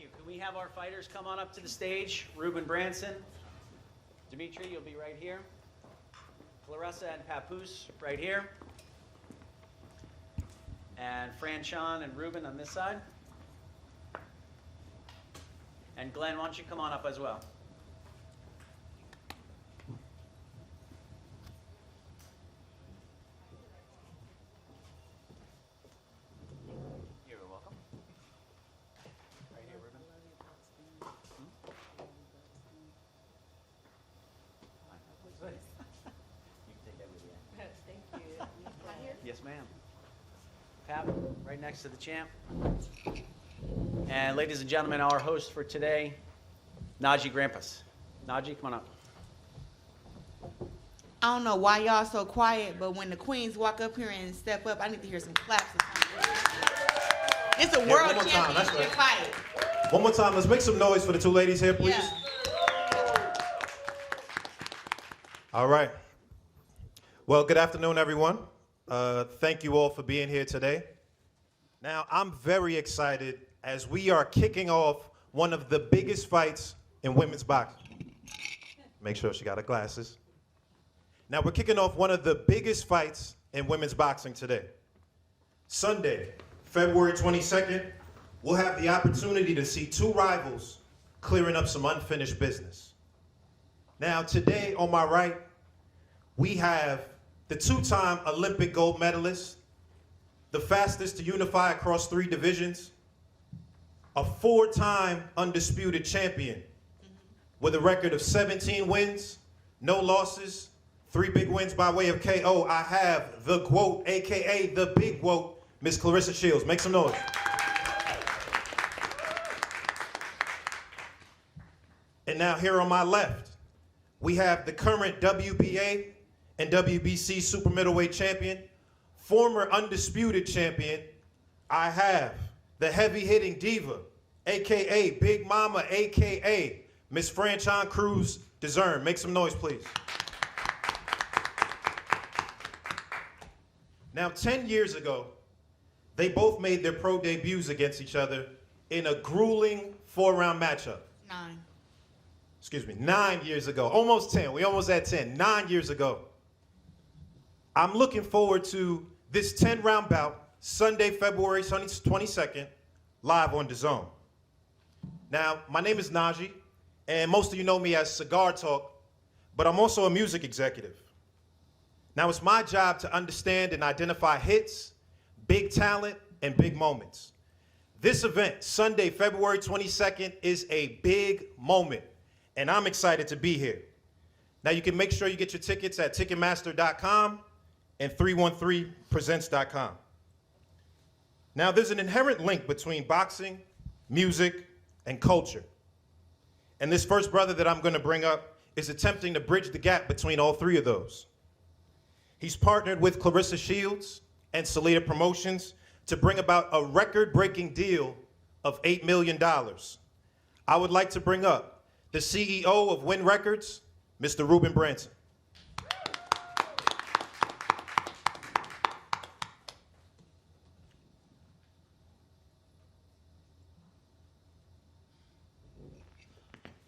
you. Can we have our fighters come on up to the stage? Ruben Branson. Dimitri, you'll be right here. Claressa and Papoose right here. And Franchon and Ruben on this side. And Glenn, why don't you come on up as well? You're welcome. Right here, Ruben. You can take that with you. Thank you. Yes, ma'am. Pap, right next to the champ. And ladies and gentlemen, our host for today, Najee Grampus. Najee, come on up. I don't know why y'all so quiet, but when the queens walk up here and step up, I need to hear some claps or something. It's a world championship fight. One more time, let's make some noise for the two ladies here, please. Yeah. All right. Well, good afternoon, everyone. Thank you all for being here today. Now, I'm very excited as we are kicking off one of the biggest fights in women's boxing. Make sure she got her glasses. Now, we're kicking off one of the biggest fights in women's boxing today. Sunday, February 22nd, we'll have the opportunity to see two rivals clearing up some unfinished business. Now, today on my right, we have the two-time Olympic gold medalist, the fastest to unify across 3 divisions, a 4-time undisputed champion with a record of 17 wins, no losses, 3 big wins by way of KO. I have the GWOAT, AKA the Big GWOAT, Miss Claressa Shields. Make some noise. And now here on my left, we have the current WBA and WBC super middleweight champion, former undisputed champion. I have the heavy hitting diva, AKA Big Mama, AKA Miss Franchon Cruz-Dezurn. Make some noise, please. Now, 10 years ago, they both made their pro debuts against each other in a grueling 4-round matchup. 9 years ago. Almost 10. We almost at 10. 9 years ago. I'm looking forward to this 10-round bout, Sunday, February 22nd, live on DAZN. Now, my name is Najee, and most of you know me as Cigar Talk, but I'm also a music executive. Now, it's my job to understand and identify hits, big talent, and big moments. This event, Sunday, February 22nd, is a big moment, and I'm excited to be here. Now, you can make sure you get your tickets at Ticketmaster.com and 313presents.com. Now, there's an inherent link between boxing, music, and culture. And this first brother that I'm going to bring up is attempting to bridge the gap between all 3 of those. He's partnered with Claressa Shields and Salita Promotions to bring about a record-breaking deal of $8 million. I would like to bring up the CEO of Wynn Records, Mr. Ruben Branson.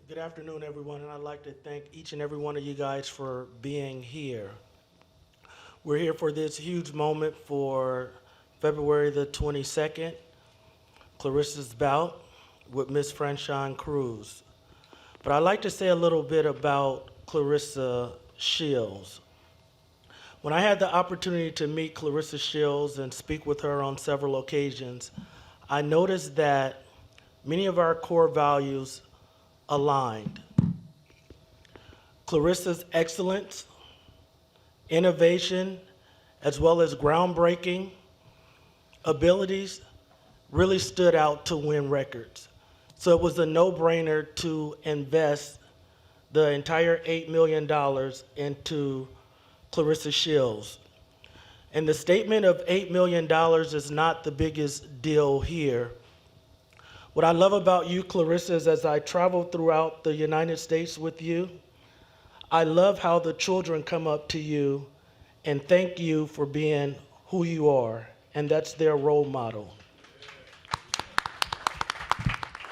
Good afternoon, everyone, and I'd like to thank each and every one of you guys for being here. We're here for this huge moment for February the 22nd, Claressa's bout with Miss Franchon Cruz. But I'd like to say a little bit about Claressa Shields. When I had the opportunity to meet Claressa Shields and speak with her on several occasions, I noticed that many of our core values aligned. Claressa's excellence, innovation, as well as groundbreaking abilities really stood out to Wynn Records. So it was a no-brainer to invest the entire $8 million into Claressa Shields. And the statement of $8 million is not the biggest deal here. What I love about you, Claressa, is as I travel throughout the United States with you, I love how the children come up to you and thank you for being who you are, and that's their role model.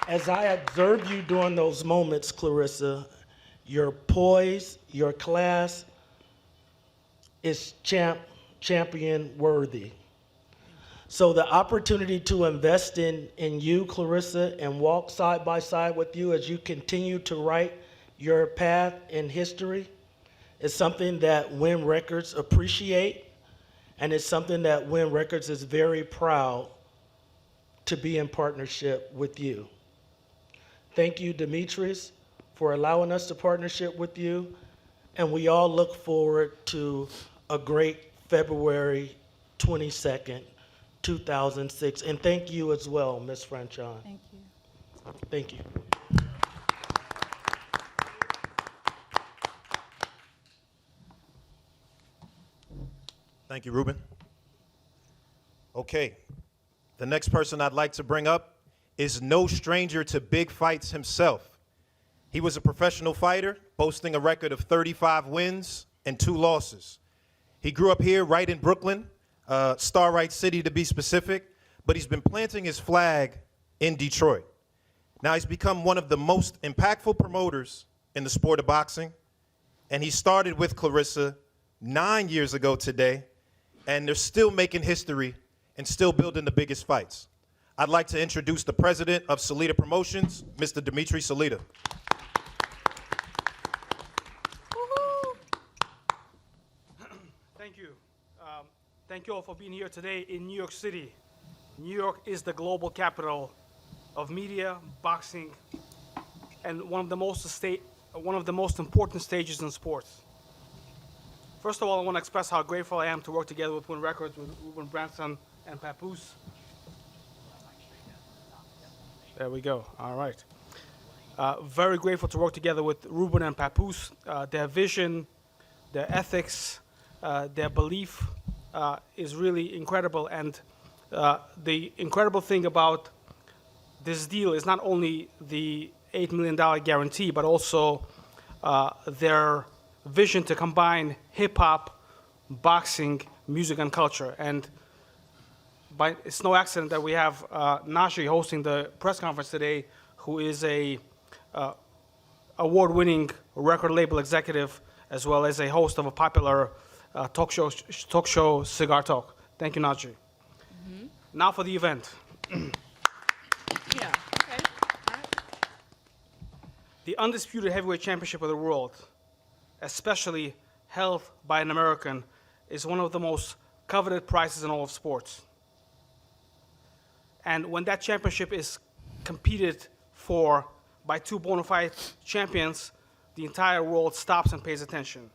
As I observed you during those moments, Claressa, your poise, your class is champion worthy. So the opportunity to invest in you, Claressa, and walk side by side with you as you continue to write your path in history is something that Wynn Records appreciate, and it's something that Wynn Records is very proud to be in partnership with you. Thank you, Demetrius, for allowing us to partnership with you, and we all look forward to a great February 22nd, 2006. And thank you as well, Ms. Franchon. Thank you. Thank you. Thank you, Ruben. Okay, the next person I'd like to bring up is no stranger to big fights himself. He was a professional fighter, boasting a record of 35 wins and 2 losses. He grew up here right in Brooklyn, Starlight City to be specific, but he's been planting his flag in Detroit. Now he's become one of the most impactful promoters in the sport of boxing, and he started with Claressa 9 years ago today, and they're still making history and still building the biggest fights. I'd like to introduce the president of Salita Promotions, Mr. Dimitri Salita. Thank you. Thank you all for being here today in New York City. New York is the global capital of media, boxing, and one of the most important stages in sports. First of all, I want to express how grateful I am to work together with Wynn Records, with Ruben Branson and Papoose. There we go. All right. Very grateful to work together with Ruben and Papoose. Their vision, their ethics, their belief is really incredible. And the incredible thing about this deal is not only the $8 million guarantee, but also their vision to combine hip-hop, boxing, music, and culture. And it's no accident that we have Najee hosting the press conference today, who is a award-winning record label executive, as well as a host of a popular talk show, Cigar Talk. Thank you, Najee. Mm-hmm. Now for the event. Yeah. Okay. All right. The Undisputed Heavyweight Championship of the world, especially held by an American, is one of the most coveted prizes in all of sports. And when that championship is competed for by 2 bona fide champions, the entire world stops and pays attention.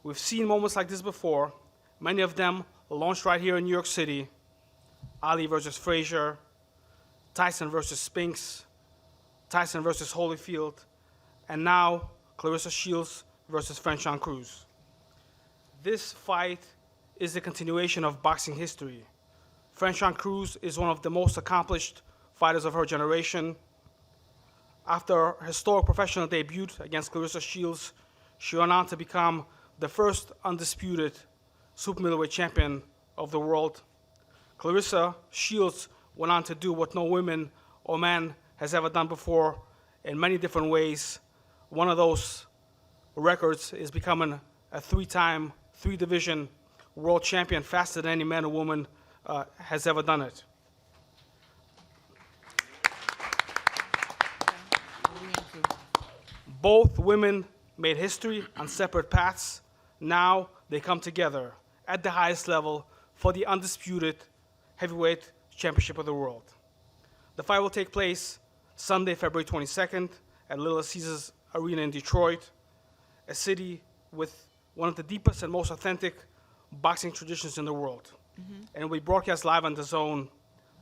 We've seen moments like this before, many of them launched right here in New York City: Ali versus Frazier, Tyson versus Spinks, Tyson versus Holyfield, and now Claressa Shields versus Franchon Cruz. This fight is the continuation of boxing history. Franchon Cruz is one of the most accomplished fighters of her generation. After her historic professional debut against Claressa Shields, she went on to become the first undisputed super middleweight champion of the world. Claressa Shields went on to do what no woman or man has ever done before in many different ways. One of those records is becoming a 3-time, 3-division world champion faster than any man or woman has ever done it. Both women made history on separate paths. Now they come together at the highest level for the undisputed heavyweight championship of the world. The fight will take place Sunday, February 22nd at Little Caesars Arena in Detroit, a city with one of the deepest and most authentic boxing traditions in the world. Mm-hmm. And it will be broadcast live on DAZN,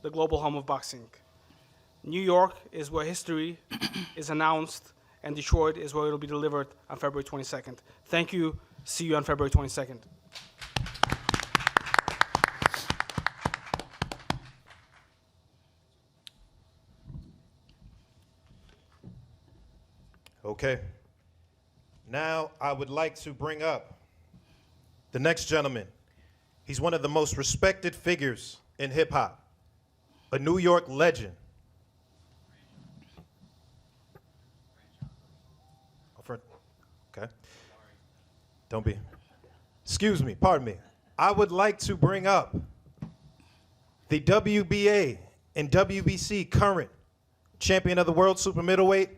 the global home of boxing. New York is where history is announced, and Detroit is where it will be delivered on February 22nd. Thank you. See you on February 22nd. Okay. Now I would like to bring up the next gentleman. He's one of the most respected figures in hip-hop, a New York legend, Okay. Don't be. Excuse me, pardon me. I would like to bring up the WBA and WBC current champion of the world super middleweight,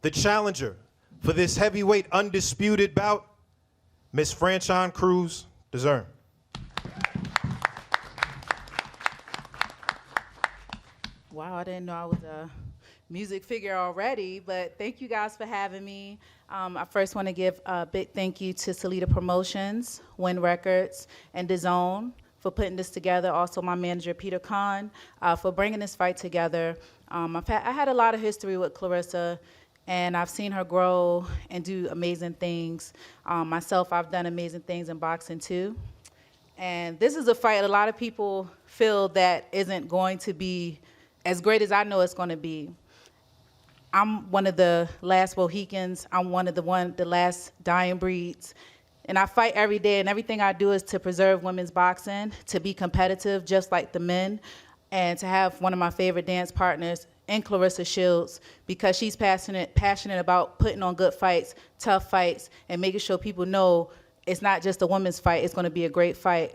the challenger for this heavyweight undisputed bout, Miss Franchon Cruz-Dezurn. Wow, I didn't know I was a music figure already, but thank you guys for having me. I first want to give a big thank you to Salita Promotions, Wynn Records, and DAZN for putting this together. Also my manager, Peter Kahn, for bringing this fight together. I had a lot of history with Claressa, and I've seen her grow and do amazing things. Myself, I've done amazing things in boxing too. And this is a fight a lot of people feel that isn't going to be as great as I know it's going to be. I'm one of the last Mohicans. I'm one of the last dying breeds. And I fight every day, and everything I do is to preserve women's boxing, to be competitive just like the men, and to have one of my favorite dance partners in Claressa Shields, because she's passionate about putting on good fights, tough fights, and making sure people know it's not just a women's fight, it's going to be a great fight.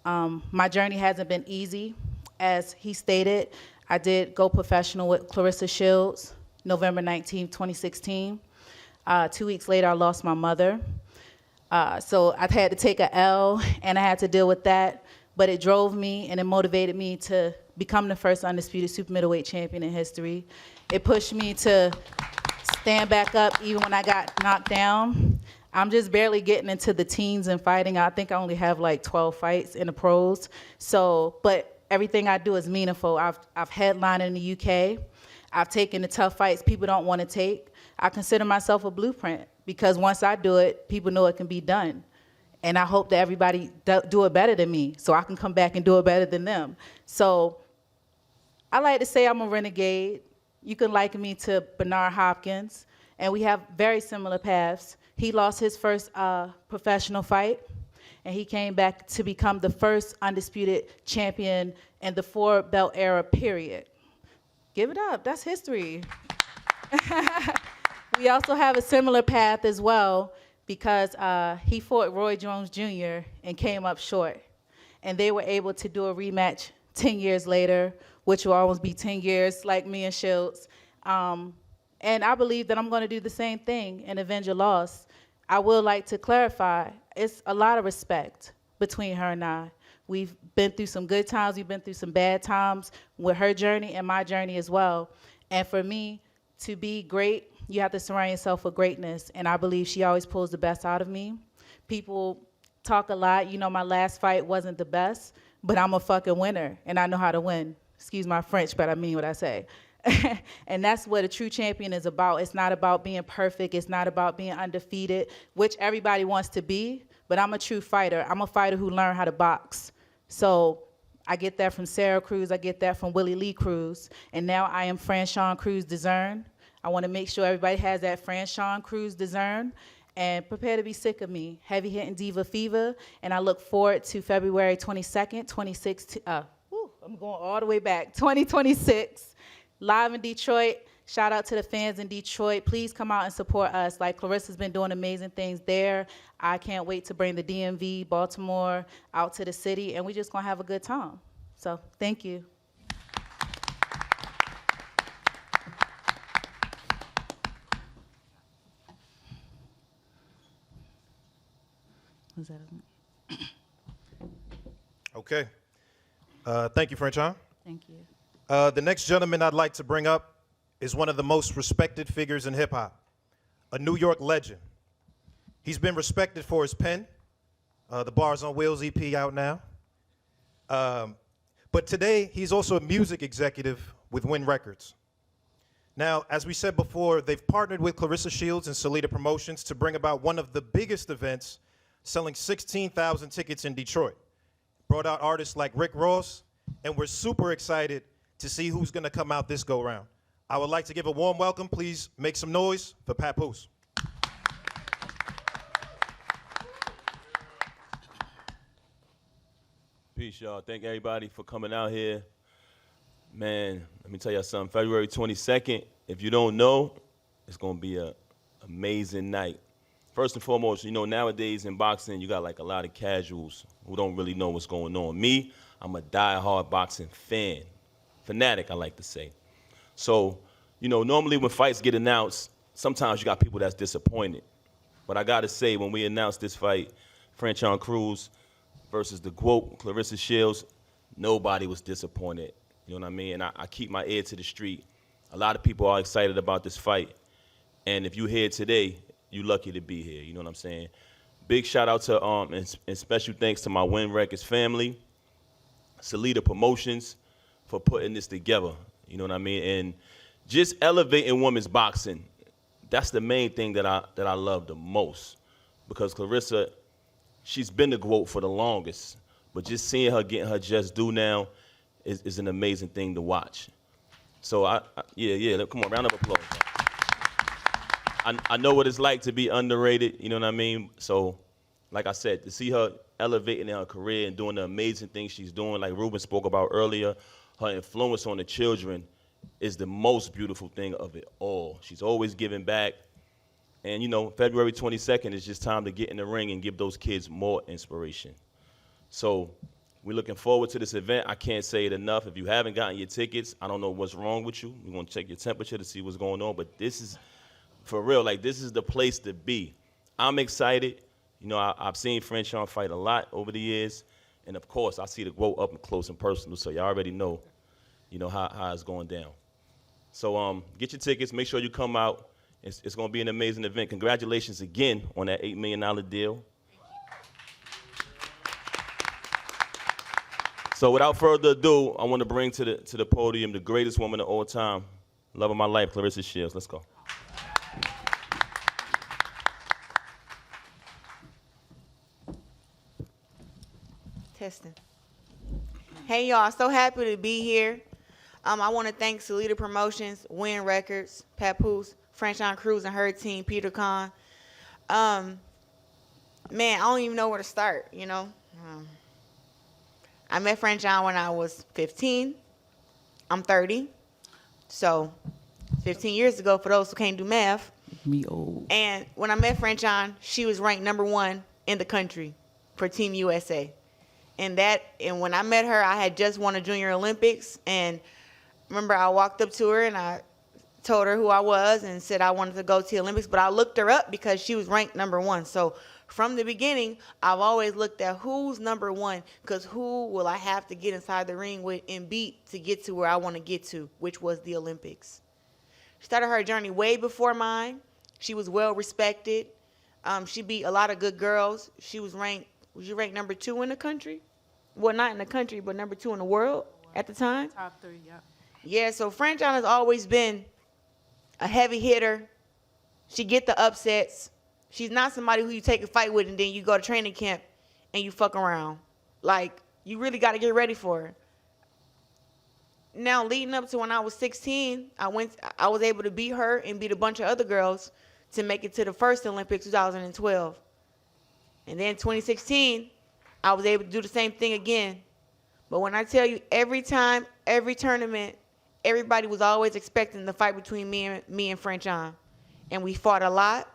My journey hasn't been easy. As he stated, I did go professional with Claressa Shields, November 19, 2016. 2 weeks later, I lost my mother. So I've had to take a L, and I had to deal with that. But it drove me and it motivated me to become the first undisputed super middleweight champion in history. It pushed me to stand back up even when I got knocked down. I'm just barely getting into the teens and fighting. I think I only have like 12 fights in the pros. So, but everything I do is meaningful. I've headlined in the UK. I've taken the tough fights people don't want to take. I consider myself a blueprint, because once I do it, people know it can be done. And I hope that everybody do it better than me, so I can come back and do it better than them. So I like to say I'm a renegade. You can liken me to Bernard Hopkins, and we have very similar paths. He lost his first professional fight, and he came back to become the first undisputed champion in the 4-belt era, period. Give it up, that's history. We also have a similar path as well, because he fought Roy Jones Jr. and came up short. And they were able to do a rematch 10 years later, which will almost be 10 years like me and Shields. And I believe that I'm going to do the same thing and avenge a loss. I would like to clarify, it's a lot of respect between her and I. We've been through some good times, we've been through some bad times with her journey and my journey as well. And for me to be great, you have to surround yourself with greatness, and I believe she always pulls the best out of me. People talk a lot. You know, my last fight wasn't the best, but I'm a fucking winner, and I know how to win. Excuse my French, but I mean what I say. And that's what a true champion is about. It's not about being perfect. It's not about being undefeated, which everybody wants to be, but I'm a true fighter. I'm a fighter who learned how to box. So I get that from Sarah Cruz. I get that from Willie Lee Cruz. And now I am Franchon Cruz-Dezurn. I want to make sure everybody has that Franchon Cruz-Dezurn, and prepare to be sick of me. Heavy Hitting Diva fever, and I look forward to February 22nd, 2016. I'm going all the way back, 2026, live in Detroit. Shout out to the fans in Detroit. Please come out and support us. Like, Claressa's been doing amazing things there. I can't wait to bring the DMV, Baltimore, out to the city, and we're just going to have a good time. So thank you. Okay. Thank you, Franchon. Thank you. The next gentleman I'd like to bring up is one of the most respected figures in hip-hop, a New York legend. He's been respected for his pen. The Bars on Wheels EP out now. But today, he's also a music executive with Wynn Records. Now, as we said before, they've partnered with Claressa Shields and Salita Promotions to bring about one of the biggest events, selling 16,000 tickets in Detroit. Brought out artists like Rick Ross, and we're super excited to see who's gonna come out this go-round. I would like to give a warm welcome. Please make some noise for Papoose. Peace, y'all. Thank everybody for coming out here. Man, let me tell y'all something. February 22nd, if you don't know, it's gonna be an amazing night. first and foremost, you know, nowadays in boxing, you got like a lot of casuals who don't really know what's going on. Me, I'm a die-hard boxing fanatic, I like to say. So, you know, normally when fights get announced, sometimes you got people that's disappointed. But I gotta say, when we announced this fight, Franchon Cruz versus the GWOAT, Claressa Shields, nobody was disappointed. You know what I mean? And I keep my ear to the street. A lot of people are excited about this fight. And if you're here today, you're lucky to be here. You know what I'm saying? Big shout out to, and special thanks to my Wynn Records family, Salita Promotions, for putting this together. You know what I mean? And just elevating women's boxing. That's the main thing that I love the most. Because Claressa, she's been the GWOAT for the longest. But just seeing her getting her just due now is an amazing thing to watch. So, yeah, come on, round of applause. I know what it's like to be underrated, you know what I mean? So, like I said, to see her elevating in her career and doing the amazing things she's doing, like Ruben spoke about earlier, her influence on the children is the most beautiful thing of it all. She's always giving back. And, you know, February 22nd is just time to get in the ring and give those kids more inspiration. So we're looking forward to this event. I can't say it enough. If you haven't gotten your tickets, I don't know what's wrong with you. We're going to check your temperature to see what's going on. But this is, for real, like, this is the place to be. I'm excited. You know, I've seen Franchon fight a lot over the years. And, of course, I see the GWOAT up close and personal, so you already know, you know, how it's going down. So get your tickets. Make sure you come out. It's going to be an amazing event. Congratulations again on that $8 million deal. So without further ado, I want to bring to the podium the greatest woman of all time, love of my life, Claressa Shields. Let's go. Testing. Hey, y'all. So happy to be here. I want to thank Salita Promotions, Wynn Records, Papoose, Franchon Cruz and her team, Peter Khan. Man, I don't even know where to start, you know. I met Franchon when I was 15. I'm 30. So 15 years ago, for those who can't do math. Me old. And when I met Franchon, she was ranked #1 in the country for Team USA. And when I met her, I had just won a Junior Olympics. And remember, I walked up to her and I told her who I was and said I wanted to go to the Olympics. But I looked her up because she was ranked #1. So from the beginning, I've always looked at who's #1, because who will I have to get inside the ring with and beat to get to where I want to get to, which was the Olympics. She started her journey way before mine. She was well respected. She beat a lot of good girls. She was ranked #2 in the country? Well, not in the country, but #2 in the world at the time. Top 3, yeah. Yeah, so Franchon has always been a heavy hitter. She get the upsets. She's not somebody who you take a fight with and then you go to training camp and you fuck around. Like, you really got to get ready for her. Now, leading up to when I was 16, I was able to beat her and beat a bunch of other girls to make it to the first Olympics, 2012. And then 2016, I was able to do the same thing again. But when I tell you, every time, every tournament, everybody was always expecting the fight between me and Franchon. And we fought a lot.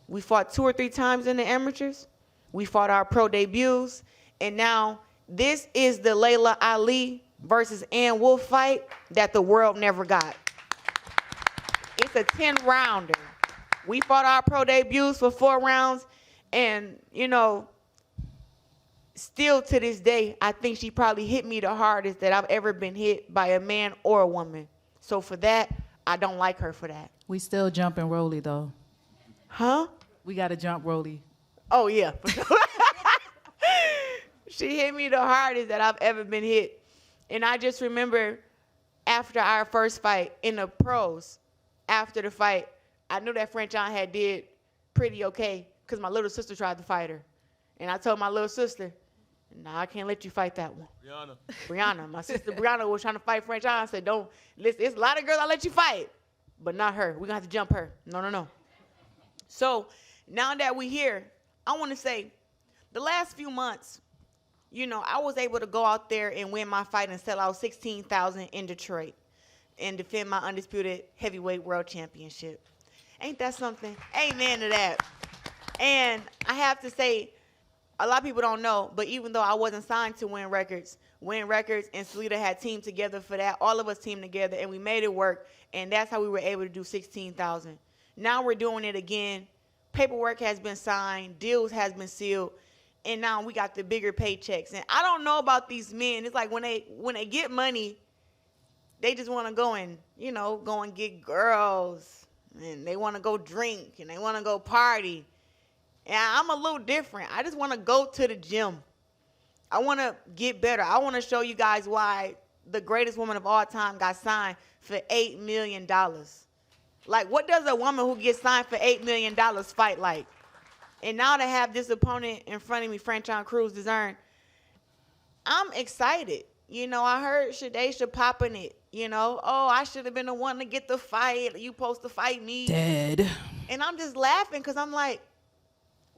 We fought 2 or 3 times in the amateurs. We fought our pro debuts. And now this is the Layla Ali versus Ann Wolfe fight that the world never got. It's a 10-rounder. We fought our pro debuts for 4 rounds. And, you know, still to this day, I think she probably hit me the hardest that I've ever been hit by a man or a woman. So for that, I don't like her for that. We still jumping Rolly though. Huh? We got to jump Rolly. Oh, yeah. She hit me the hardest that I've ever been hit. And I just remember after our first fight in the pros, after the fight, I knew that Franchon had did pretty okay because my little sister tried to fight her. And I told my little sister, nah, I can't let you fight that one. Brianna. My sister Brianna was trying to fight Franchon. I said, don't, listen, it's a lot of girls I'll let you fight, but not her. We're going to have to jump her. No. So now that we're here, I want to say the last few months, you know, I was able to go out there and win my fight and sell out 16,000 in Detroit and defend my undisputed heavyweight world championship. Ain't that something? Amen to that. And I have to say, a lot of people don't know, but even though I wasn't signed to Wynn Records and Salita had teamed together for that. All of us teamed together, and we made it work, and that's how we were able to do 16,000. Now we're doing it again. Paperwork has been signed, deals has been sealed, and now we got the bigger paychecks. And I don't know about these men. It's like when they get money, they just want to go and, go and get girls, and they want to go drink, and they want to go party. And I'm a little different. I just want to go to the gym. I want to get better. I want to show you guys why the greatest woman of all time got signed for $8 million. Like, what does a woman who gets signed for $8 million fight like? And now to have this opponent in front of me, Franchon Cruz-Dezurn, I'm excited. I heard Shadesha popping it. I should have been the one to get the fight. You supposed to fight me. Dead. And I'm just laughing because I'm like,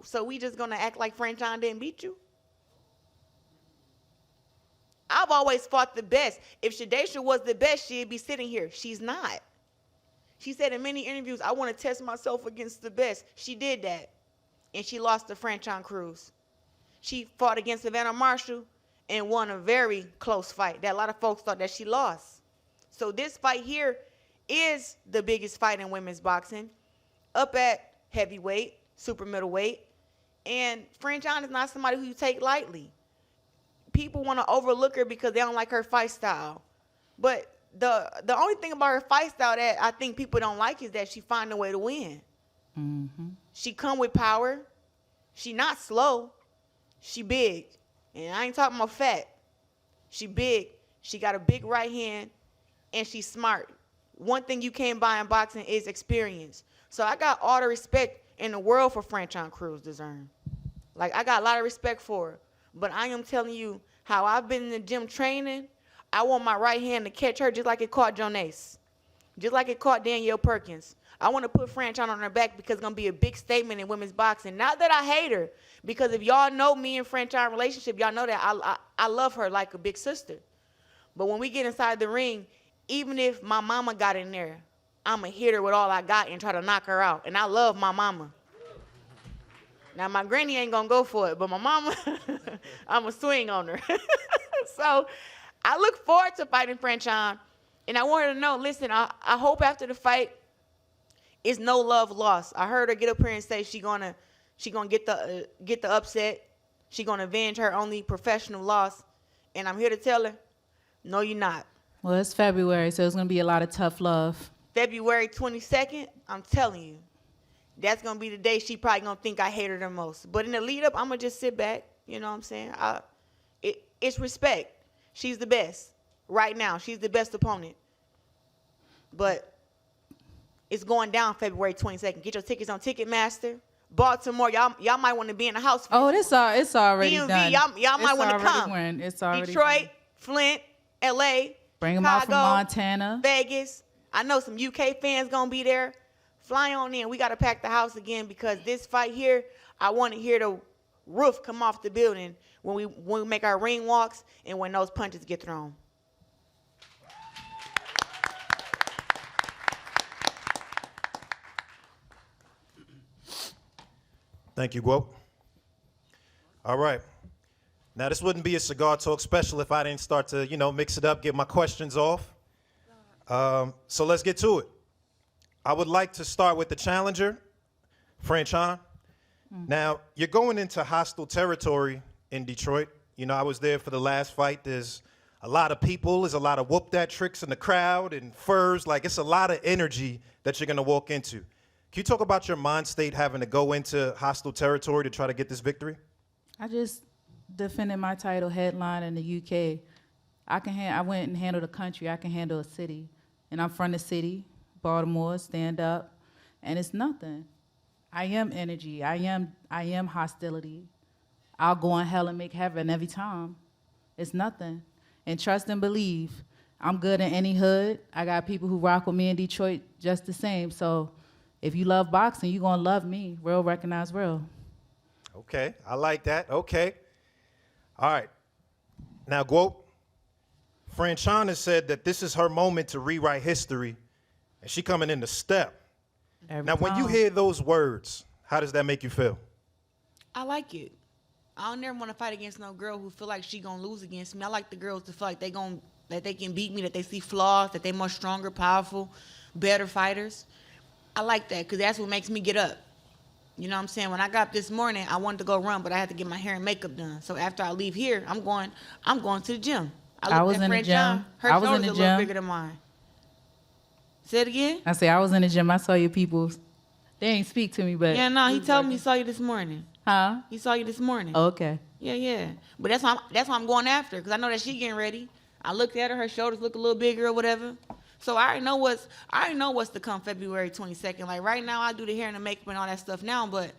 so we just going to act like Franchon didn't beat you? I've always fought the best. If Shadesha was the best, she'd be sitting here. She's not. She said in many interviews, I want to test myself against the best. She did that. And she lost to Franchon Cruz. She fought against Savannah Marshall and won a very close fight that a lot of folks thought that she lost. So this fight here is the biggest fight in women's boxing, up at heavyweight, super middleweight. And Franchon is not somebody who you take lightly. People want to overlook her because they don't like her fight style. But the only thing about her fight style that I think people don't like is that she find a way to win. Mm-hmm. She come with power. She not slow. She big. And I ain't talking about fat. She big. She got a big right hand. And she's smart. One thing you can't buy in boxing is experience. So I got all the respect in the world for Franchon Cruz-Dezurn. Like, I got a lot of respect for her. But I am telling you how I've been in the gym training. I want my right hand to catch her just like it caught Jonace. Just like it caught Danielle Perkins. I want to put Franchon on her back because it's going to be a big statement in women's boxing. Not that I hate her, because if y'all know me and Franchon relationship, y'all know that I love her like a big sister. But when we get inside the ring, even if my mama got in there, I'm going to hit her with all I got and try to knock her out. And I love my mama. Now, my granny ain't going to go for it, but my mama, I'm going to swing on her. So I look forward to fighting Franchon. And I want her to know, listen, I hope after the fight, it's no love lost. I heard her get up here and say she gonna get the upset. She gonna avenge her only professional loss. And I'm here to tell her, no, you're not. Well, it's February, so it's going to be a lot of tough love. February 22nd, I'm telling you, that's going to be the day she probably going to think I hate her the most. But in the lead up, I'm going to just sit back. You know what I'm saying? It's respect. She's the best. Right now, she's the best opponent. But it's going down February 22nd. Get your tickets on Ticketmaster. Baltimore, y'all might want to be in the house. Oh, it's already DMV, done. y'all might want to come. It's already Detroit, done. Flint, L.A., Bring them out from Chicago, Montana. Vegas. I know some UK fans going to be there. Fly on in. We got to pack the house again because this fight here, I want to hear the roof come off the building when we make our ring walks and when those punches get thrown. Thank you, GWOAT. All right. Now, this wouldn't be a Cigar Talk special if I didn't start to, mix it up, get my questions off. So let's get to it. I would like to start with the challenger, Franchon. Now, you're going into hostile territory in Detroit. I was there for the last fight. There's a lot of people. There's a lot of whoop that tricks in the crowd and furs. Like, it's a lot of energy that you're going to walk into. Can you talk about your mind state having to go into hostile territory to try to get this victory? I just defended my title headline in the UK. I went and handled a country. I can handle a city. And I'm from the city, Baltimore, stand up. And it's nothing. I am energy. I am hostility. I'll go in hell and make heaven every time. It's nothing. And trust and believe. I'm good in any hood. I got people who rock with me in Detroit just the same. So if you love boxing, you're going to love me. Real recognize real. Okay, I like that. Okay. All right. Now, GWOAT, Franchon has said that this is her moment to rewrite history, and she coming in to step. Every Now, when you time. hear those words, how does that make you feel? I like it. I don't never want to fight against no girl who feel like she gonna lose against me. I like the girls to feel like that they can beat me, that they see flaws, that they much stronger, powerful, better fighters. I like that because that's what makes me get up. You know what I'm saying? When I got up this morning, I wanted to go run, but I had to get my hair and makeup done. So after I leave here, I'm going to the gym. I was in the gym. Her I was in shoulders the a little gym. bigger than mine. Say it again? I say I was in the gym. I saw your people. They ain't speak to me, but Yeah, no, he told me he saw you this morning. huh? He saw you this morning. Okay. Yeah. But that's why I'm going after, because I know that she getting ready. I looked at her, her shoulders look a little bigger or whatever. So I already know what's to come February 22nd. Like right now I do the hair and the makeup and all that stuff now, but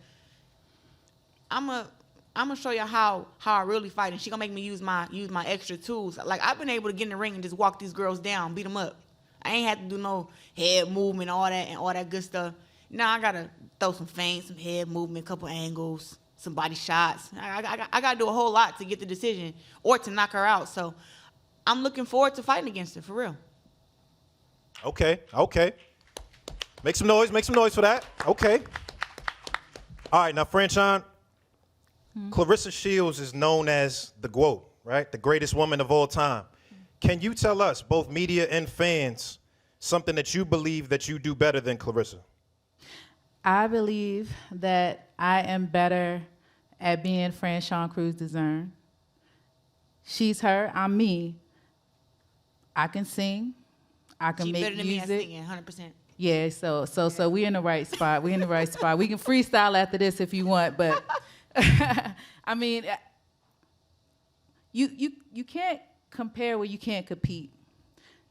I'm gonna show you how I really fight, and she gonna make me use my extra tools. Like I've been able to get in the ring and just walk these girls down, beat them up. I ain't had to do no head movement, all that good stuff. Now I gotta throw some feints, some head movement, couple angles, some body shots. I gotta do a whole lot to get the decision or to knock her out. So I'm looking forward to fighting against her for real. Okay. Make some noise for that. Okay. All right, now Franchon, Claressa Shields is known as the GWOAT, right? The greatest woman of all time. Can you tell us, both media and fans, something that you believe that you do better than Claressa? I believe that I am better at being Franchon Cruz-Dezurn. She's her, I'm me. I can sing. I can She make better than me at music. singing, 100%. Yeah, so we in the right spot. We in the right spot. We can freestyle after this if you want, but I mean, you can't compare where you can't compete.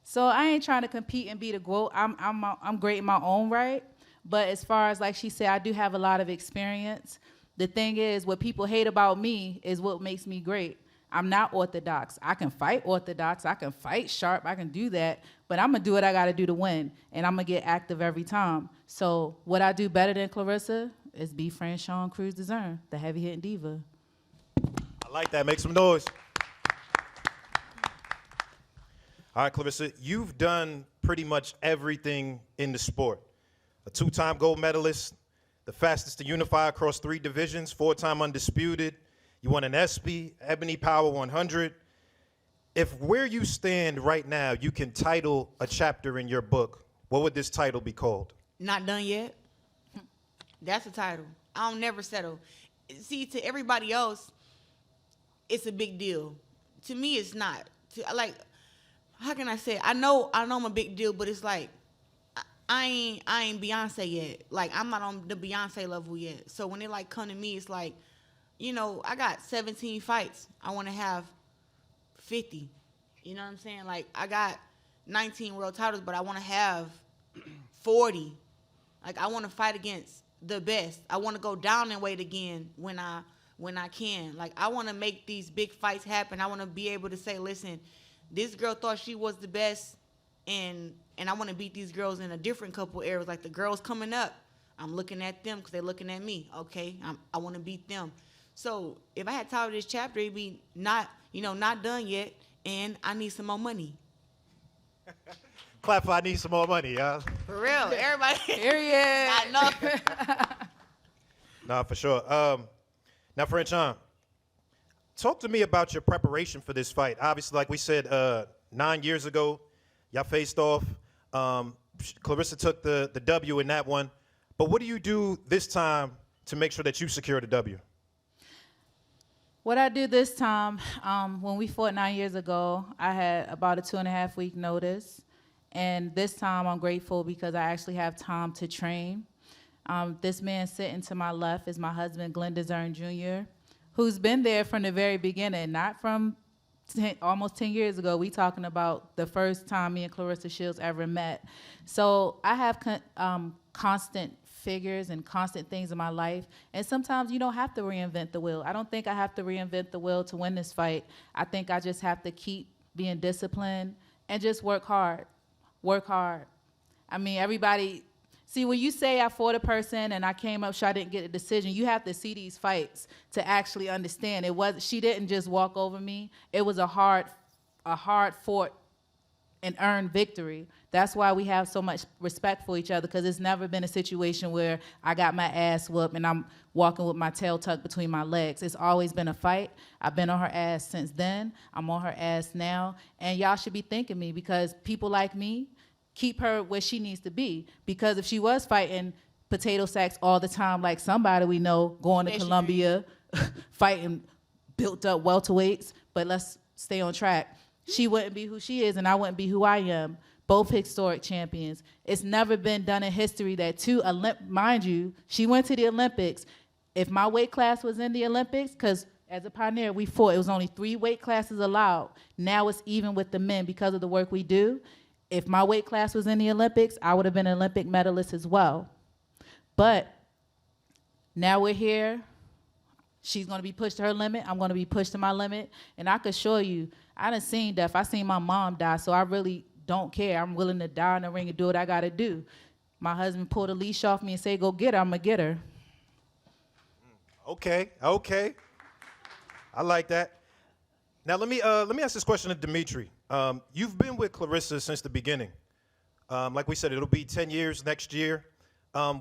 So I ain't trying to compete and be the GWOAT. I'm great in my own right, but as far as like she said, I do have a lot of experience. The thing is, what people hate about me is what makes me great. I'm not orthodox. I can fight orthodox. I can fight sharp. I can do that. But I'm going to do what I got to do to win. And I'm going to get active every time. So what I do better than Claressa is be Franchon Cruz-Dezurn, the Heavy Hitting Diva. I like that. Make some noise. All right, Claressa, you've done pretty much everything in the sport. A 2-time gold medalist, the fastest to unify across 3 divisions, 4-time undisputed. You won an ESPY, Ebony Power 100. If where you stand right now, you can title a chapter in your book, what would this title be called? Not done yet. That's the title. I don't never settle. See, to everybody else, it's a big deal. To me, it's not. Like, how can I say it? I know I'm a big deal, but it's like I ain't Beyonce yet. Like, I'm not on the Beyonce level yet. So when they like come to me, it's like, you know, I got 17 fights. I want to have 50. You know what I'm saying? Like, I got 19 world titles, but I want to have 40. Like, I want to fight against the best. I want to go down in weight again when I can. Like, I want to make these big fights happen. I want to be able to say, listen, this girl thought she was the best, and I want to beat these girls in a different couple areas. Like, the girls coming up, I'm looking at them because they're looking at me. Okay, I want to beat them. So if I had titled this chapter, it'd be not done yet, and I need some more money. Clap for I need some more money, y'all. For real, everybody. Period. I know. Nah, for sure. Now, Franchon, talk to me about your preparation for this fight. Obviously, like we said, 9 years ago, y'all faced off. Claressa took the W in that one. But what do you do this time to make sure that you secure the W? What I do this time, when we fought 9 years ago, I had about a 2.5-week notice. And this time I'm grateful because I actually have time to train. This man sitting to my left is my husband, Glenn-Dezurn Jr., who's been there from the very beginning, not from almost 10 years ago. We talking about the first time me and Claressa Shields ever met. So I have constant figures and constant things in my life, and sometimes you don't have to reinvent the wheel. I don't think I have to reinvent the wheel to win this fight. I think I just have to keep being disciplined and just work hard. Work hard. I mean, everybody, see, when you say I fought a person and I came up short, I didn't get a decision, you have to see these fights to actually understand. She didn't just walk over me. It was a hard fought and earn victory. That's why we have so much respect for each other, because it's never been a situation where I got my ass whooped and I'm walking with my tail tucked between my legs. It's always been a fight. I've been on her ass since then. I'm on her ass now. And y'all should be thanking me, because people like me keep her where she needs to be. Because if she was fighting potato sacks all the time, like somebody we know, going to Columbia, fighting built up welterweights, but let's stay on track. She wouldn't be who she is, and I wouldn't be who I am. Both historic champions. It's never been done in history that mind you, she went to the Olympics. If my weight class was in the Olympics, because as a pioneer, we fought, it was only 3 weight classes allowed. Now it's even with the men because of the work we do. If my weight class was in the Olympics, I would have been an Olympic medalist as well. But now we're here. She's going to be pushed to her limit. I'm going to be pushed to my limit. And I can assure you, I done seen death. I seen my mom die, so I really don't care. I'm willing to die in the ring and do what I got to do. My husband pulled a leash off me and say, go get her. I'm going to get her. Okay. I like that. Now let me ask this question to Dimitri. You've been with Claressa since the beginning. Like we said, it'll be 10 years next year.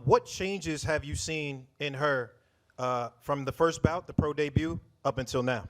What changes have you seen in her from the first bout, the pro debut, up until now?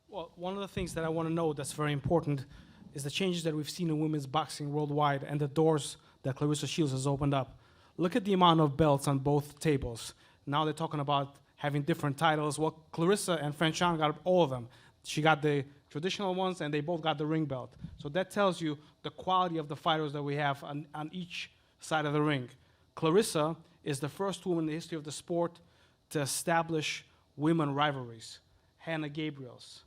Well, one of the things that I want to know that's very important is the changes that we've seen in women's boxing worldwide and the doors that Claressa Shields has opened up. Look at the amount of belts on both tables. Now they're talking about having different titles. Well, Claressa and Franchon got all of them. She got the traditional ones, and they both got the ring belt. So that tells you the quality of the fighters that we have on each side of the ring. Claressa is the first woman in the history of the sport to establish women rivalries. Hannah Gabriels,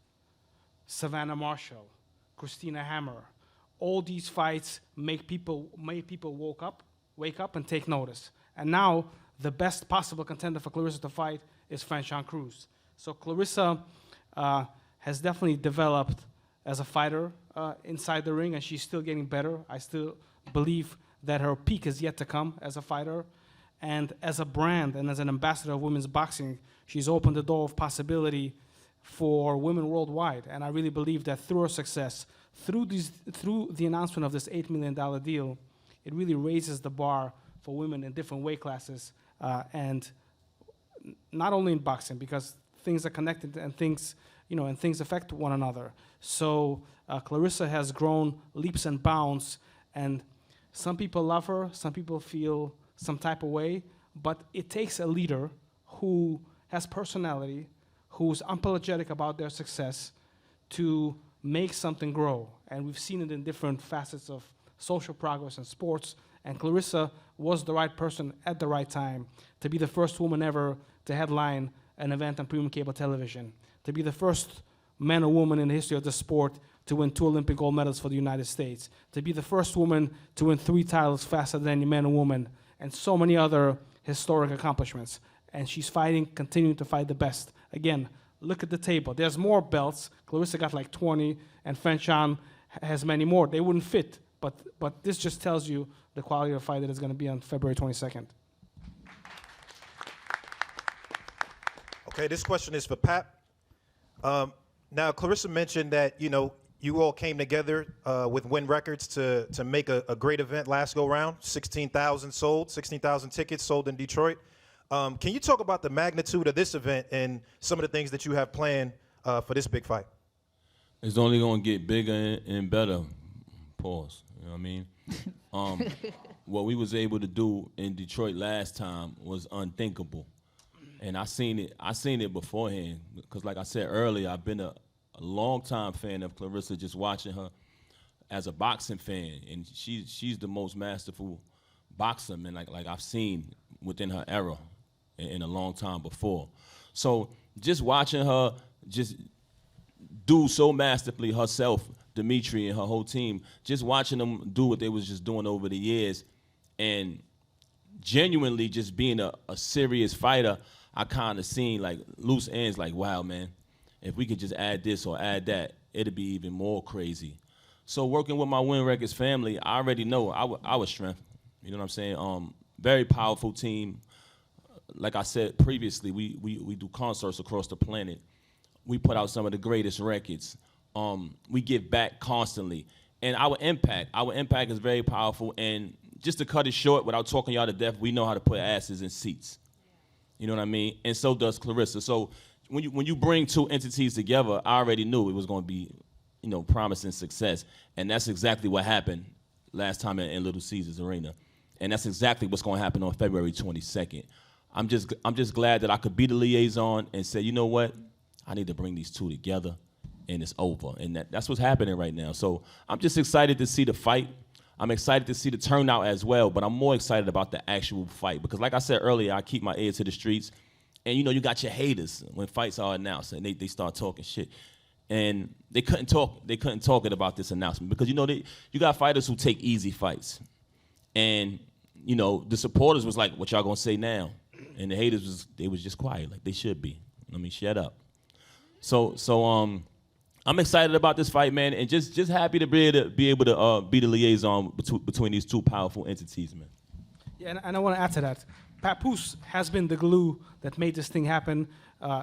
Savannah Marshall, Christina Hammer. All these fights made people wake up and take notice. And now the best possible contender for Claressa to fight is Franchon Cruz. So Claressa has definitely developed as a fighter inside the ring, and she's still getting better. I still believe that her peak is yet to come as a fighter. And as a brand and as an ambassador of women's boxing, she's opened the door of possibility for women worldwide. And I really believe that through her success, through the announcement of this $8 million deal, it really raises the bar for women in different weight classes, and not only in boxing, because things are connected and things affect one another. So Claressa has grown leaps and bounds, and some people love her, some people feel some type of way, but it takes a leader who has personality, who's unapologetic about their success, to make something grow. And we've seen it in different facets of social progress and sports, and Claressa was the right person at the right time to be the first woman ever to headline an event on premium cable television, to be the first man or woman in the history of the sport to win 2 Olympic gold medals for the United States, to be the first woman to win 3 titles faster than any man or woman, and so many other historic accomplishments. And she's continuing to fight the best. Again, look at the table. There's more belts. Claressa got like 20, and Franchon has many more. They wouldn't fit, but this just tells you the quality of the fight that is going to be on February 22nd. Okay, this question is for Pap. Now, Claressa mentioned that, you all came together with Wynn Records to make a great event last go-round. 16,000 tickets sold in Detroit. Can you talk about the magnitude of this event and some of the things that you have planned for this big fight? It's only going to get bigger and better. Pause. You know what I mean? What we was able to do in Detroit last time was unthinkable. And I seen it beforehand, because like I said earlier, I've been a long-time fan of Claressa, just watching her as a boxing fan, and she's the most masterful boxer, man, like I've seen within her era in a long time before. So just watching her just do so masterfully herself, Dimitri and her whole team, just watching them do what they was just doing over the years, and genuinely just being a serious fighter, I kind of seen like loose ends, like, wow, man, if we could just add this or add that, it'd be even more crazy. So working with my Wynn Records family, I already know I was strength. You know what I'm saying? Very powerful team. Like I said previously, we do concerts across the planet. We put out some of the greatest records. We give back constantly. And our impact is very powerful. And just to cut it short, without talking y'all to death, we know how to put asses in seats. You know what I mean? And so does Claressa. So when you bring two entities together, I already knew it was going to be, you know, promising success. And that's exactly what happened last time in Little Caesars Arena. And that's exactly what's going to happen on February 22nd. I'm just glad that I could be the liaison and say, you know what? I need to bring these two together, and it's over. And that's what's happening right now. So I'm just excited to see the fight. I'm excited to see the turnout as well, but I'm more excited about the actual fight. Because like I said earlier, I keep my ear to the streets. And, you know, you got your haters when fights are announced, and they start talking shit. And they couldn't talk it about this announcement because, you know, you got fighters who take easy fights. And, you know, the supporters was like, what y'all gonna say now? And the haters was just quiet, like they should be. I mean, shut up. So I'm excited about this fight, man, and just happy to be able to be the liaison between these two powerful entities, man. Yeah, and I want to add to that. Papoose has been the glue that made this thing happen.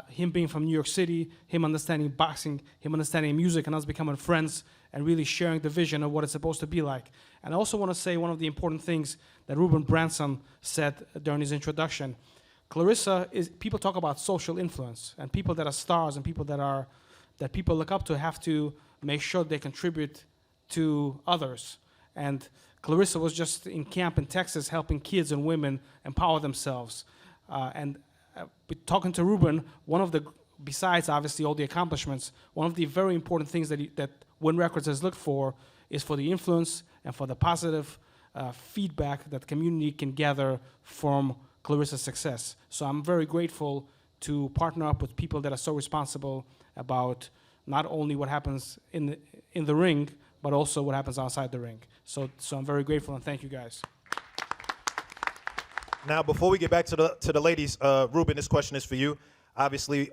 Him being from New York City, him understanding boxing, him understanding music, and us becoming friends and really sharing the vision of what it's supposed to be like. And I also want to say one of the important things that Ruben Branson said during his introduction. Claressa people talk about social influence, and people that are stars and people that people look up to have to make sure they contribute to others. And Claressa was just in camp in Texas helping kids and women empower themselves. Talking to Ruben, besides obviously all the accomplishments, one of the very important things that Wynn Records has looked for is for the influence and for the positive feedback that community can gather from Claressa's success. So I'm very grateful to partner up with people that are so responsible about not only what happens in the ring, but also what happens outside the ring. So I'm very grateful, and thank you guys. Now, before we get back to the ladies, Ruben, this question is for you. Obviously,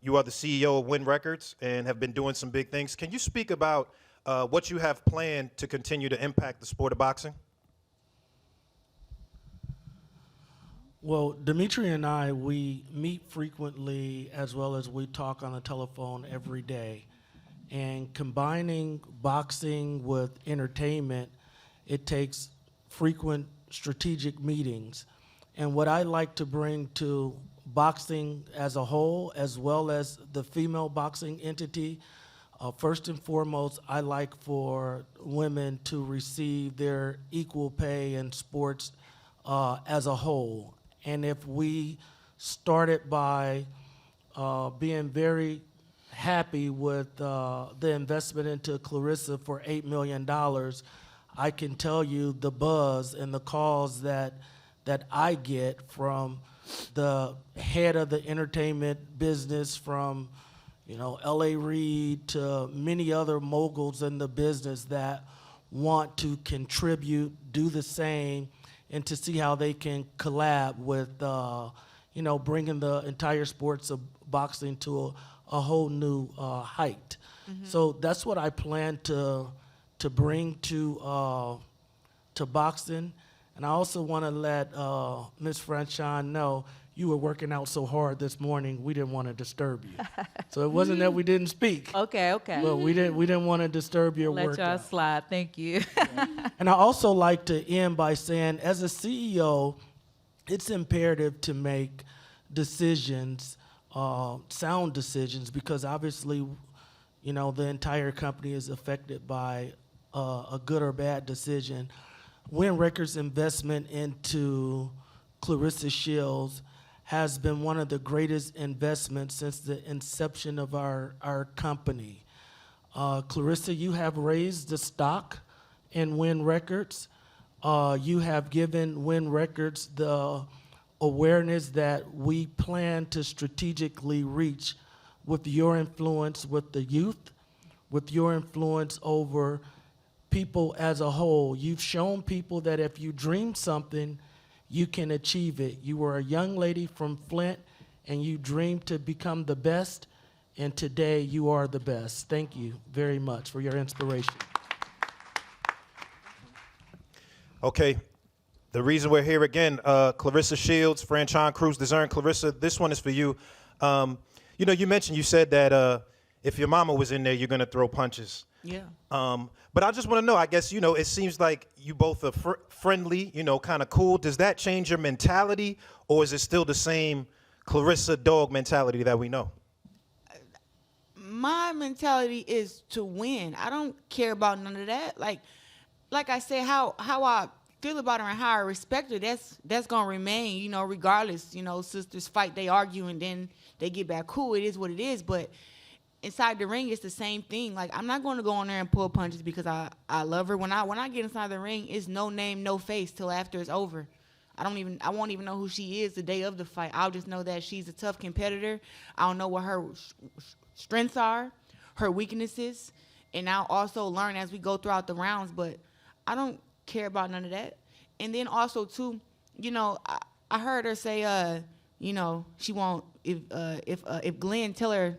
you are the CEO of Wynn Records and have been doing some big things. Can you speak about what you have planned to continue to impact the sport of boxing? Well, Dimitri and I, we meet frequently as well as we talk on the telephone every day. And combining boxing with entertainment, it takes frequent strategic meetings. And what I like to bring to boxing as a whole, as well as the female boxing entity, first and foremost, I like for women to receive their equal pay in sports as a whole. And if we started by being very happy with the investment into Claressa for $8 million, I can tell you the buzz and the calls that I get from the head of the entertainment business, from L.A. Reid to many other moguls in the business that want to contribute, do the same, and to see how they can collab with, bringing the entire sports of boxing to a whole new height. Mm-hmm. So that's what I plan to bring to boxing. And I also want to let Ms. Franchon know you were working out so hard this morning, we didn't want to disturb you. So it wasn't that we didn't speak. Okay. Well, we didn't want to disturb your Let workout. y'all slide. Thank you. And I also like to end by saying, as a CEO, it's imperative to make decisions, sound decisions, because obviously, the entire company is affected by a good or bad decision. Wynn Records' investment into Claressa Shields has been one of the greatest investments since the inception of our company. Claressa, you have raised the stock in Wynn Records. You have given Wynn Records the awareness that we plan to strategically reach with your influence with the youth, with your influence over people as a whole. You've shown people that if you dream something, you can achieve it. You were a young lady from Flint, and you dreamed to become the best, and today you are the best. Thank you very much for your inspiration. Okay, the reason we're here again, Claressa Shields, Franchon Cruz-Dezurn. Claressa, this one is for you. You said that if your mama was in there, you're going to throw punches. Yeah. But I just want to know, I guess, it seems like you both are friendly, kind of cool. Does that change your mentality, or is it still the same Claressa dog mentality that we know? My mentality is to win. I don't care about none of that. Like I said, how I feel about her and how I respect her, that's gonna remain, regardless. Sisters fight, they argue, and then they get back cool. It is what it is. But inside the ring, it's the same thing. Like, I'm not going to go on there and pull punches because I love her. When I get inside the ring, it's no name, no face till after it's over. I won't even know who she is the day of the fight. I'll just know that she's a tough competitor. I don't know what her strengths are, her weaknesses, and I'll also learn as we go throughout the rounds. But I don't care about none of that. And then also too, I heard her say, she won't if Glenn tell her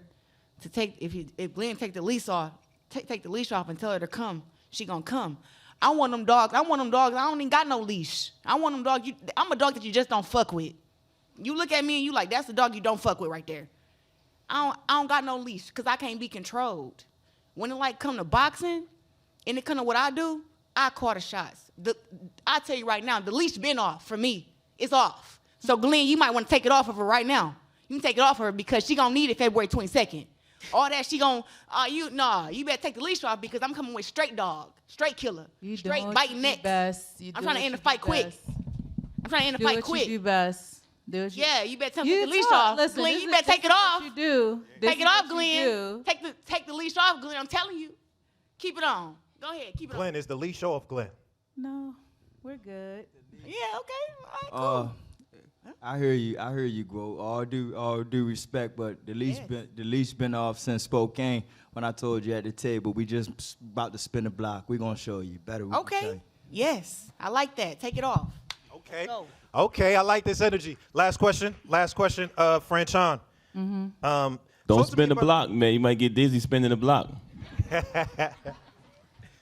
to take if Glenn take the leash off and tell her to come, she gonna come. I want them dogs. I don't even got no leash. I want them dogs. I'm a dog that you just don't fuck with. You look at me and you like, that's the dog you don't fuck with right there. I don't got no leash because I can't be controlled. When it come to boxing, and it come to what I do, I call the shots. I tell you right now, the leash been off for me. It's off. So Glenn, you might want to take it off of her right now. You can take it off of her because she gonna need it February 22nd. All that she gonna, you better take the leash off because I'm coming with straight dog, straight killer, straight biting neck. I'm trying to end the fight quick. I'm trying to end the fight quick. Do what you do best. You better take the leash off. Listen, Glenn, you better take it off. You do. Take it off, Glenn. Take the leash off, Glenn. I'm telling you. Keep it on. Go ahead, keep it on. Glenn, is the leash off, Glenn? No, we're good. Yeah, okay. All right, cool. I hear you, GWOAT. All due respect, but the leash been off since Spokane. When I told you at the table, we just about to spin the block. We gonna show you better. Okay. Yes, I like that. Take it off. Okay. Go. Okay, I like this energy. Last question, Franchon. Don't talk to spin me the block, man. You might get dizzy spinning the block.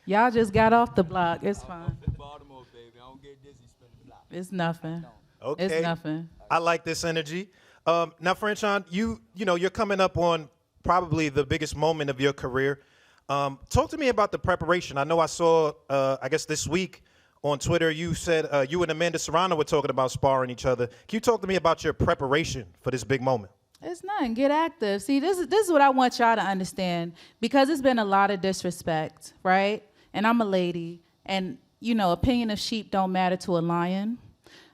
Y'all just got off the block. It's fine. Baltimore, baby. I don't get dizzy spinning the block. It's nothing. Okay. It's nothing. I like this energy. Now, Franchon, you're coming up on probably the biggest moment of your career. Talk to me about the preparation. I know I saw, I guess this week on Twitter, you said you and Amanda Serrano were talking about sparring each other. Can you talk to me about your preparation for this big moment? It's nothing. Get active. See, this is what I want y'all to understand, because it's been a lot of disrespect, right? And I'm a lady, and opinion of sheep don't matter to a lion.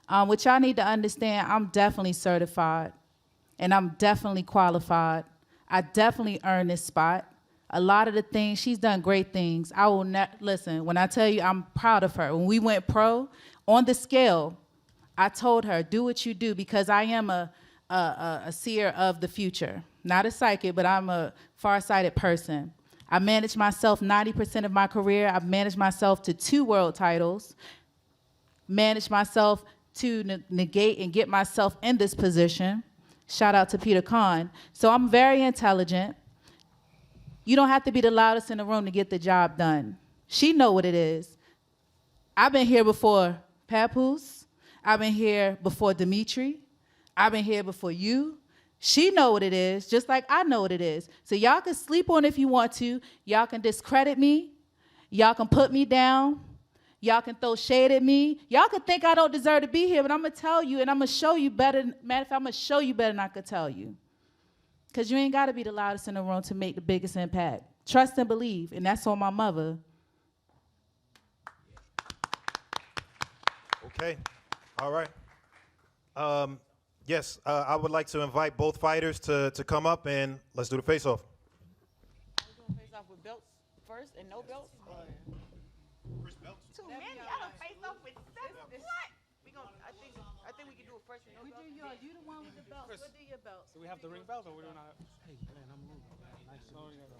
What y'all need to understand, I'm definitely certified, and I'm definitely qualified. I definitely earned this spot. A lot of the things, she's done great things. I will not, listen, when I tell you I'm proud of her, when we went pro, on the scale, I told her, do what you do, because I am a seer of the future. Not a psychic, but I'm a far-sighted person. I managed myself 90% of my career. I've managed myself to 2 world titles, managed myself to negate and get myself in this position. Shout out to Peter Kahn. So I'm very intelligent. You don't have to be the loudest in the room to get the job done. She know what it is. I've been here before Papoose. I've been here before Dimitri. I've been here before you. She know what it is, just like I know what it is. So y'all can sleep on it if you want to. Y'all can discredit me. Y'all can put me down. Y'all can throw shade at me. Y'all can think I don't deserve to be here, but I'm going to tell you, and I'm going to show you better. Matter of fact, I'm going to show you better than I could tell you. Because you ain't got to be the loudest in the room to make the biggest impact. Trust and believe, and that's on my mother. Okay. All right. Yes, I would like to invite both fighters to come up, and let's do the face-off. Are we going to face off with belts first and no belts? Too many. I done face off with 7. What? I think we can do it first and no belts. You the one with the belts. What do your belts? Do we have the ring belt or we do not? Hey, man, I'm moving. Nice to meet you.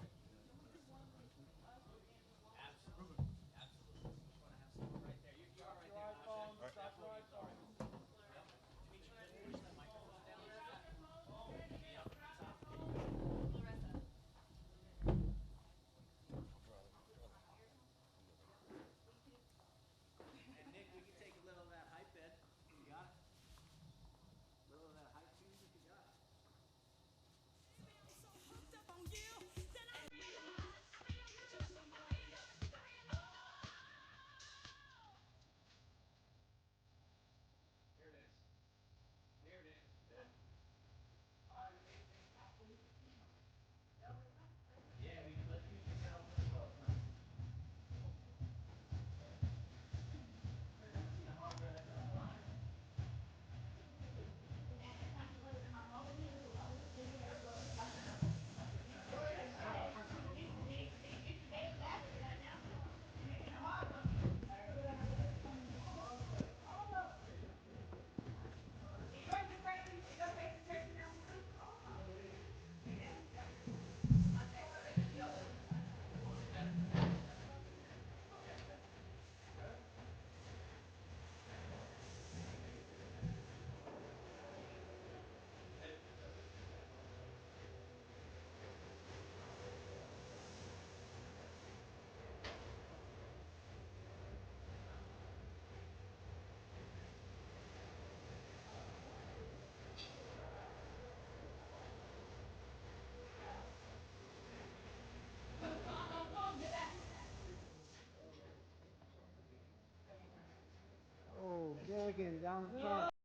Americans. I'm from